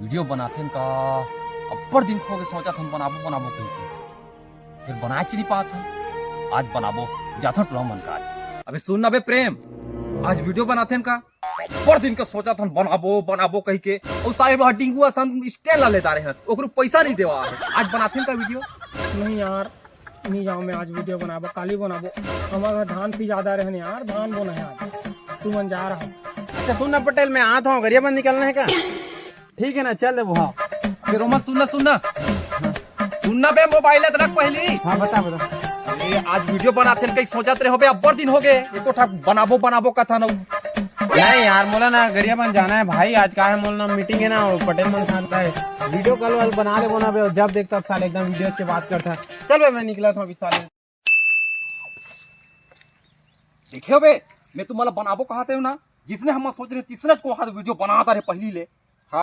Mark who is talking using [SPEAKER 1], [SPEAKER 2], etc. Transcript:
[SPEAKER 1] Video बनाते का अब्बर दिन खो के सोचा था बनाबो बनाबो कहीं के फिर बनाए नहीं पाता आज बनाबो जाता टुला मन का आज। अबे सुन ना बे प्रेम, आज वीडियो बनाते का अब्बर दिन के सोचा था बनाबो बनाबो कहीं के और सारे हड्डिंगुआ सन स्टाइल ला लेता रहे ओकरो पैसा नहीं देवा है आज बनाते का वीडियो।
[SPEAKER 2] नहीं यार, नहीं जाओ मैं आज वीडियो बनाबो, काली बनाबो। हमारा धान भी ज्यादा रहने यार, धान बोना है आज। तू मन जा रहा हूँ।
[SPEAKER 3] अच्छा सुन ना पटेल, मैं आता हूँ, गरियाबंद निकलना है क्या? ठीक है ना, चल दे वो। हाँ
[SPEAKER 1] फिर मत सुनना बे मोबाइल रख पहली।
[SPEAKER 3] हाँ बता बता।
[SPEAKER 1] अरे आज वीडियो बनाते कहीं सोचते रहे हो बे अब्बर दिन हो गए एको ठाक बनाबो बनाबो का था ना।
[SPEAKER 3] नहीं यार, मोला ना गरियाबंद जाना है भाई, आज का है मोला ना मीटिंग है ना, पटेल मन खाता है। वीडियो कॉल वाल बना ले बोना बे, जब देखता साले एकदम वीडियो के बात करता है। चल बे, मैं निकला था अभी साले।
[SPEAKER 1] देखे बे मैं तुम्हारा बनाबो कहते हो ना, जिसने हम सोच रहे तीसरे को हाथ वीडियो बनाता रहे पहली ले